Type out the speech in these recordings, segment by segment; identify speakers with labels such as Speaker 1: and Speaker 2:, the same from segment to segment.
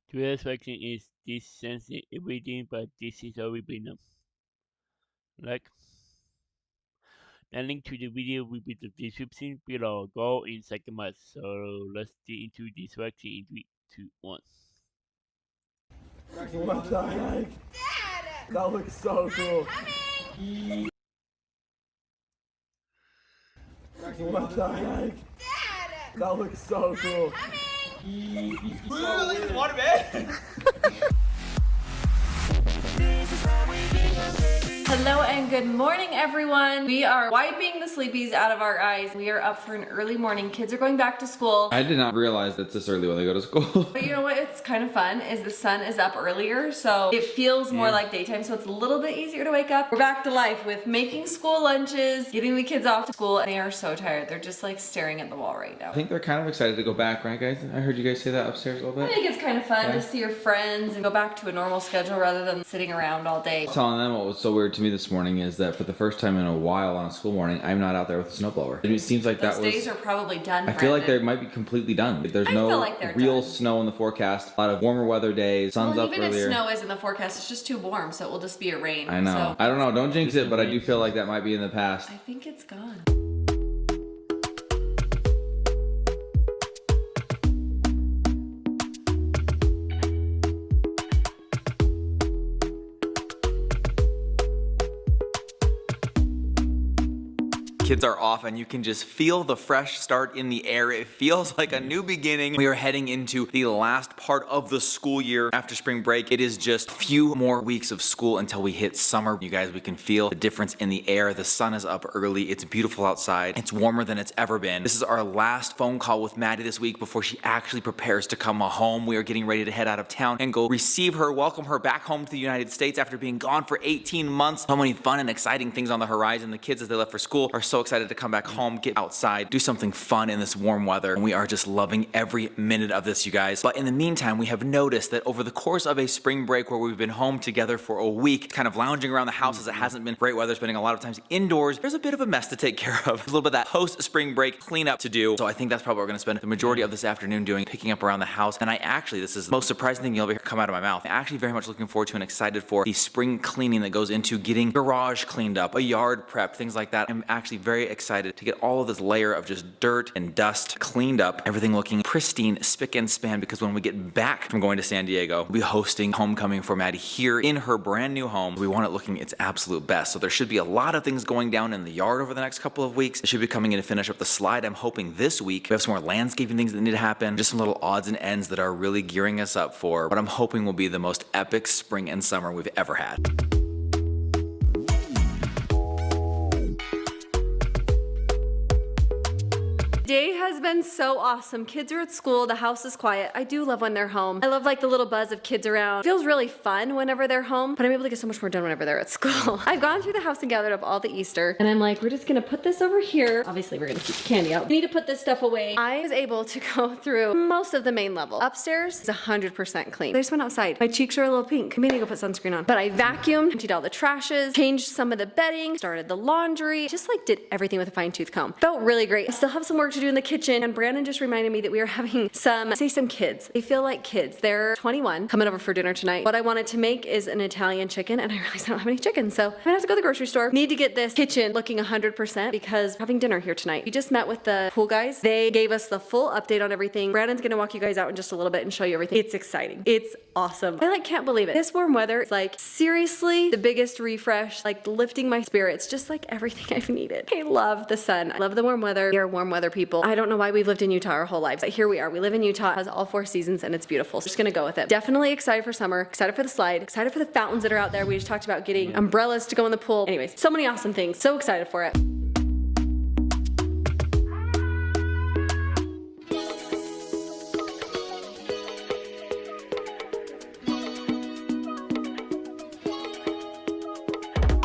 Speaker 1: Today's question is this sensing everything, but this is how we bring them. Like, the link to the video will be the description below. Go in second month. So let's get into this question in 3, 2, 1.
Speaker 2: What the heck? That looks so cool. What the heck? That looks so cool.
Speaker 3: Really? Water, man?
Speaker 4: Hello and good morning, everyone. We are wiping the sleepies out of our eyes. We are up for an early morning. Kids are going back to school.
Speaker 3: I did not realize it's this early when they go to school.
Speaker 4: But you know what? It's kind of fun is the sun is up earlier, so it feels more like daytime, so it's a little bit easier to wake up. We're back to life with making school lunches, getting the kids off to school, and they are so tired. They're just like staring at the wall right now.
Speaker 3: I think they're kind of excited to go back, right guys? I heard you guys say that upstairs a little
Speaker 4: I
Speaker 3: bit.
Speaker 4: think it's kind of fun
Speaker 3: Yeah.
Speaker 4: to see your friends and go back to a normal schedule rather than sitting around all day.
Speaker 3: I was telling them what was so weird to me this morning is that for the first time in a while on a school morning, I'm not out there with a snowblower. And it seems like
Speaker 4: Those
Speaker 3: that was...
Speaker 4: days are probably done.
Speaker 3: I feel like they
Speaker 4: Brandon.
Speaker 3: might be completely done. There's
Speaker 4: I
Speaker 3: no
Speaker 4: feel like they're
Speaker 3: real
Speaker 4: done.
Speaker 3: snow in the forecast. A lot of warmer weather days. Sun's
Speaker 4: Well,
Speaker 3: up
Speaker 4: even
Speaker 3: earlier.
Speaker 4: if snow is in the forecast, it's just too warm, so it will just be a rain.
Speaker 3: I know.
Speaker 4: So
Speaker 3: I don't know. Don't jinx it, but I do feel like that might be in the past.
Speaker 4: I think it's gone.
Speaker 3: Kids are off and you can just feel the fresh start in the air. It feels like a new beginning. We are heading into the last part of the school year after spring break. It is just a few more weeks of school until we hit summer. You guys, we can feel the difference in the air. The sun is up early. It's beautiful outside. It's warmer than it's ever been. This is our last phone call with Maddie this week before she actually prepares to come home. We are getting ready to head out of town and go receive her, welcome her back home to the United States after being gone for 18 months. So many fun and exciting things on the horizon. The kids, as they left for school, are so excited to come back home, get outside, do something fun in this warm weather. And we are just loving every minute of this, you guys. But in the meantime, we have noticed that over the course of a spring break where we've been home together for a week, kind of lounging around the house as it hasn't been great weather, spending a lot of times indoors, there's a bit of a mess to take care of. A little bit of that post-spring break cleanup to do. So I think that's probably what we're gonna spend the majority of this afternoon doing, picking up around the house. And I actually, this is the most surprising thing you'll ever hear come out of my mouth. I'm actually very much looking forward to and excited for the spring cleaning that goes into getting garage cleaned up, a yard prep, things like that. I'm actually very excited to get all of this layer of just dirt and dust cleaned up, everything looking pristine, spick and span, because when we get back from going to San Diego, we'll be hosting homecoming for Maddie here in her brand new home. We want it looking its absolute best. So there should be a lot of things going down in the yard over the next couple of weeks. It should be coming in to finish up the slide. I'm hoping this week we have some more landscaping things that need to happen, just some little odds and ends that are really gearing us up for what I'm hoping will be the most epic spring and summer we've ever had.
Speaker 4: Day has been so awesome. Kids are at school, the house is quiet. I do love when they're home. I love like the little buzz of kids around. It feels really fun whenever they're home, but I'm able to get so much more done whenever they're at school. I've gone through the house and gathered up all the Easter, and I'm like, we're just gonna put this over here. Obviously, we're gonna keep the candy out. We need to put this stuff away. I was able to go through most of the main level. Upstairs is 100% clean. I just went outside. My cheeks are a little pink. I may need to go put sunscreen on. But I vacuumed, emptied all the trashes, changed some of the bedding, started the laundry, just like did everything with a fine tooth comb. Felt really great. I still have some work to do in the kitchen, and Brandon just reminded me that we are having some kids. They feel like kids. They're 21, coming over for dinner tonight. What I wanted to make is an Italian chicken, and I realized I don't have any chicken, so I'm gonna have to go to the grocery store. Need to get this kitchen looking 100% because we're having dinner here tonight. We just met with the pool guys. They gave us the full update on everything. Brandon's gonna walk you guys out in just a little bit and show you everything. It's exciting. It's awesome. I like can't believe it. This warm weather is like seriously the biggest refresh, like lifting my spirits, just like everything I've needed. I love the sun. I love the warm weather. We are warm weather people. I don't know why we've lived in Utah our whole lives, but here we are. We live in Utah. It has all 4 seasons and it's beautiful. So just gonna go with it. Definitely excited for summer, excited for the slide, excited for the fountains that are out there. We just talked about getting umbrellas to go in the pool. Anyways, so many awesome things. So excited for it.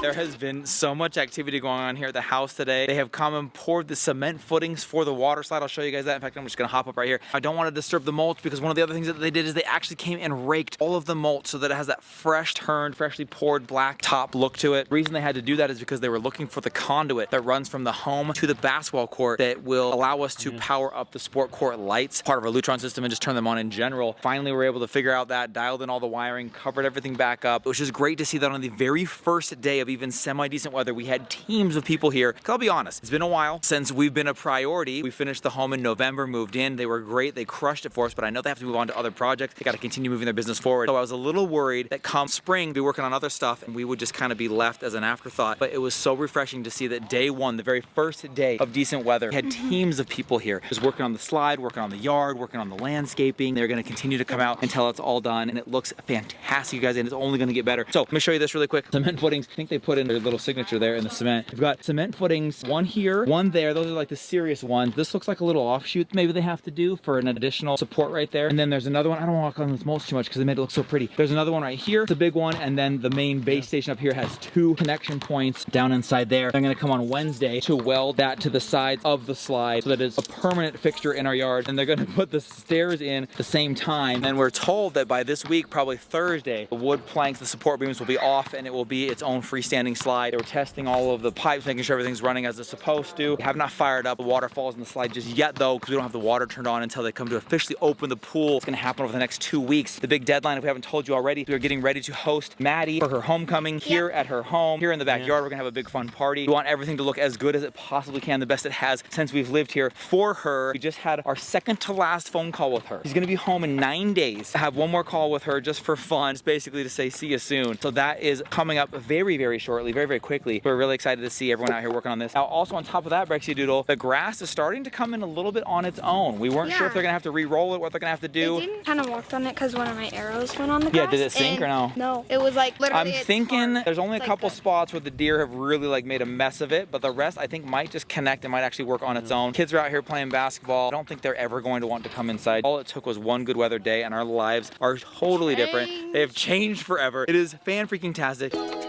Speaker 3: There has been so much activity going on here at the house today. They have come and poured the cement footings for the water slide. I'll show you guys that. In fact, I'm just gonna hop up right here. I don't want to disturb the mulch because one of the other things that they did is they actually came and raked all of the mulch so that it has that fresh turned, freshly poured black top look to it. The reason they had to do that is because they were looking for the conduit that runs from the home to the basketball court that will allow us to power up the sport court lights, part of our Lutron system, and just turn them on in general. Finally, we were able to figure out that, dialed in all the wiring, covered everything back up. It was just great to see that on the very first day of even semi-decent weather, we had teams of people here. I'll be honest, it's been a while since we've been a priority. We finished the home in November, moved in. They were great. They crushed it for us, but I know they have to move on to other projects. They got to continue moving their business forward. So I was a little worried that come spring, we'd be working on other stuff and we would just kind of be left as an afterthought. But it was so refreshing to see that day one, the very first day of decent weather, we had teams of people here just working on the slide, working on the yard, working on the landscaping. They're going to continue to come out until it's all done, and it looks fantastic, you guys, and it's only going to get better. So let me show you this really quick. Cement footings. I think they put in their little signature there in the cement. We've got cement footings, one here, one there. Those are like the serious ones. This looks like a little offshoot maybe they have to do for an additional support right there. And then there's another one. I don't want to walk on this mulch too much because they made it look so pretty. There's another one right here. It's a big one. And then the main base station up here has 2 connection points down inside there. I'm going to come on Wednesday to weld that to the sides of the slide so that it's a permanent fixture in our yard. And they're going to put the stairs in at the same time. And we're told that by this week, probably Thursday, the wood planks, the support beams will be off and it will be its own freestanding slide. They were testing all of the pipes, making sure everything's running as it's supposed to. We have not fired up the waterfalls in the slide just yet though, because we don't have the water turned on until they come to officially open the pool. It's going to happen over the next 2 weeks. The big deadline, if we haven't told you already, we are getting ready to host Maddie for her homecoming here at her home, here in the backyard. We're going to have a big fun party. We want everything to look as good as it possibly can, the best it has since we've lived here for her. We just had our second to last phone call with her. She's going to be home in 9 days. I have one more call with her just for fun, just basically to say see you soon. So that is coming up very, very shortly, very, very quickly. We're really excited to see everyone out here working on this. Now, also on top of that, Brexy Doodle, the grass is starting to come in a little bit on its own. We weren't sure if they're going to have to re-roll it, what they're going to have to do.
Speaker 5: They didn't kind of walk on it because one of my arrows went on the grass.
Speaker 3: Yeah, did it sink or no?
Speaker 5: No, it was like literally.
Speaker 3: I'm thinking there's only a couple spots where the deer have really like made a mess of it, but the rest I think might just connect and might actually work on its own. Kids are out here playing basketball. I don't think they're ever going to want to come inside. All it took was one good weather day and our lives are totally different. They have changed forever. It is fan-freaking-tastic.
Speaker 2: What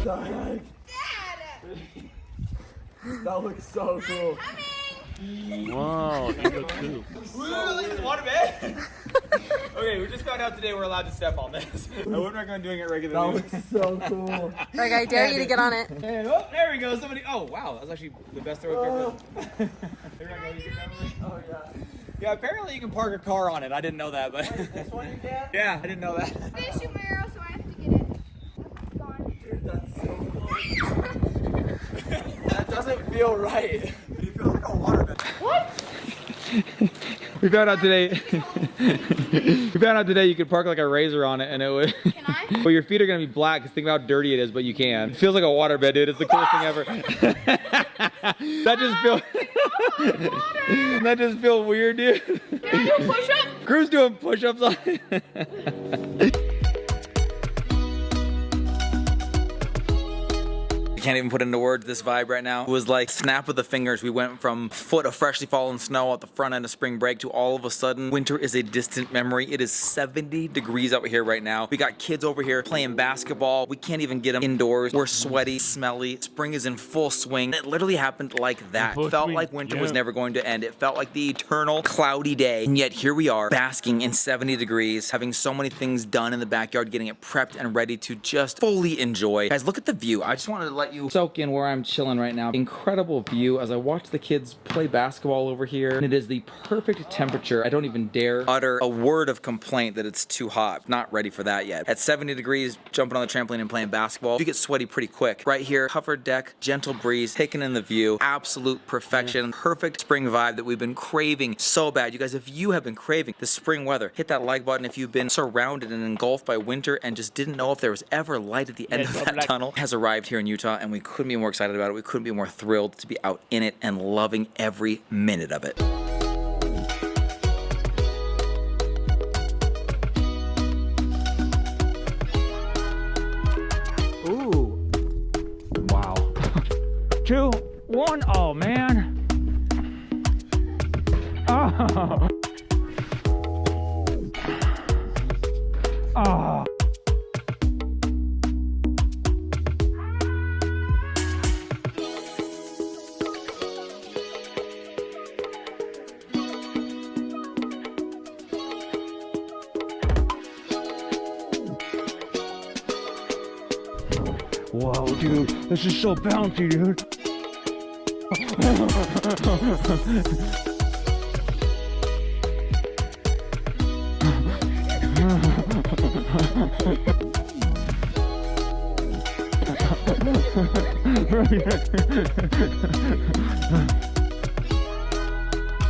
Speaker 2: the heck? That looks so cool.
Speaker 1: Wow, it looks cool.
Speaker 3: Okay, we just found out today we're allowed to step on this. I wouldn't recommend doing it regularly.
Speaker 2: That looks so cool.
Speaker 4: Like, I dare you to get on it.
Speaker 3: And, oh, there we go. Somebody. Oh, wow. That's actually the best throw I've ever done. There we go. You can
Speaker 2: Oh yeah.
Speaker 3: Yeah, apparently you can park a car on it. I didn't know that, but.
Speaker 2: This one you can?
Speaker 3: Yeah, I didn't know that.
Speaker 5: I'm gonna shoot my arrow, so I have to get it. Gone.
Speaker 2: Dude, that's so cool. That doesn't feel right. It feels like a waterbed.
Speaker 5: What?
Speaker 3: We found out today. We found out today you could park like a razor on it, and it would.
Speaker 5: Can I?
Speaker 3: Well, your feet are gonna be black. Cause think about how dirty it is, but you can. It feels like a waterbed, dude. It's the coolest thing ever. That just feels. That just feels weird, dude.
Speaker 5: Can I do a push-up?
Speaker 3: Crew's doing push-ups on it. Can't even put into words this vibe right now. It was like snap of the fingers. We went from a foot of freshly fallen snow at the front end of spring break to all of a sudden winter is a distant memory. It is 70 degrees out here right now. We got kids over here playing basketball. We can't even get them indoors. We're sweaty, smelly. Spring is in full swing. It literally happened like that. It felt like winter was never going to end. It felt like the eternal cloudy day. And yet here we are basking in 70 degrees, having so many things done in the backyard, getting it prepped and ready to just fully enjoy. Guys, look at the view. I just wanted to let you soak in where I'm chilling right now. Incredible view as I watch the kids play basketball over here. And it is the perfect temperature. I don't even dare utter a word of complaint that it's too hot. Not ready for that yet. At 70 degrees, jumping on the trampoline and playing basketball, you get sweaty pretty quick. Right here, covered deck, gentle breeze, taking in the view, absolute perfection, perfect spring vibe that we've been craving so bad. You guys, if you have been craving the spring weather, hit that like button. If you've been surrounded and engulfed by winter and just didn't know if there was ever light at the end of that tunnel, it has arrived here in Utah, and we couldn't be more excited about it. We couldn't be more thrilled to be out in it and loving every minute of it. Ooh. Wow. 2, 1. Oh, man.
Speaker 6: Whoa, dude, this is so bouncy, dude.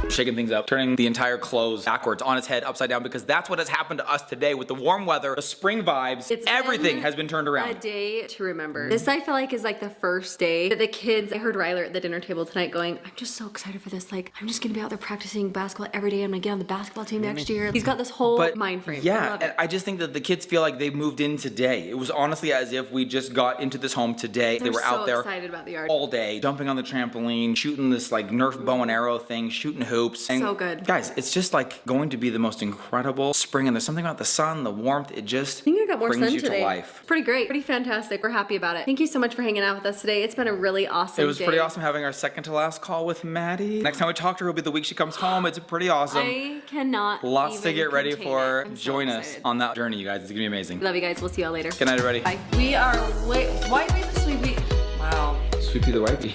Speaker 3: Shaking things up, turning the entire clothes backwards on its head, upside down, because that's what has happened to us today with the warm weather, the spring vibes. Everything has been turned
Speaker 4: A
Speaker 3: around.
Speaker 4: day to remember. This I feel like is like the first day that the kids, I heard Ryler at the dinner table tonight going, I'm just so excited for this. Like, I'm just gonna be out there practicing basketball every day. I'm gonna get on the basketball team next year. He's got this whole mind frame. I
Speaker 3: Yeah,
Speaker 4: love
Speaker 3: and
Speaker 4: it.
Speaker 3: I just think that the kids feel like they moved in today. It was honestly as if we just got into this home today. They
Speaker 4: They're
Speaker 3: were
Speaker 4: so
Speaker 3: out there
Speaker 4: excited about the yard.
Speaker 3: all day, jumping on the trampoline, shooting this like Nerf bow and arrow thing, shooting hoops. And
Speaker 4: So good.
Speaker 3: guys, it's just like going to be the most incredible spring, and there's something about the sun, the warmth, it just
Speaker 4: I think I got more
Speaker 3: brings
Speaker 4: sun
Speaker 3: you
Speaker 4: today.
Speaker 3: to life.
Speaker 4: Pretty great, pretty fantastic. We're happy about it. Thank you so much for hanging out with us today. It's been a really awesome
Speaker 3: It was
Speaker 4: day.
Speaker 3: pretty awesome having our second to last call with Maddie. Next time we talk to her will be the week she comes home. It's pretty awesome.
Speaker 4: I cannot
Speaker 3: Lots to
Speaker 4: even
Speaker 3: get ready
Speaker 4: contain
Speaker 3: for.
Speaker 4: it. I'm so
Speaker 3: Join us
Speaker 4: excited.
Speaker 3: on that journey, you guys. It's gonna be amazing.
Speaker 4: Love you guys. We'll see y'all later.
Speaker 3: Good night, everybody.
Speaker 4: Bye. We are why are we the sweet Wow.
Speaker 3: Sweet pea the white pea.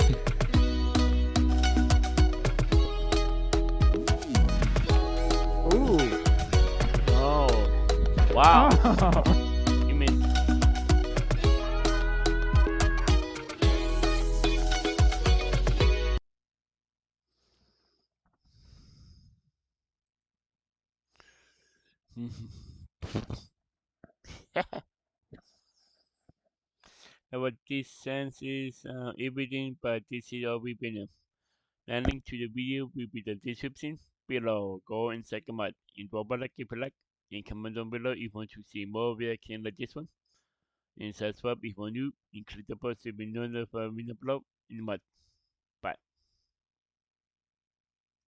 Speaker 1: Ooh. Oh. Wow. You missed. What this sense is everything, but this is all we've been. The link to the video will be the description below. Go and check them out. And drop a like if you like. And comment down below if you want to see more reaction like this one. And subscribe if you're new. And click the post to be notified when I upload. And what?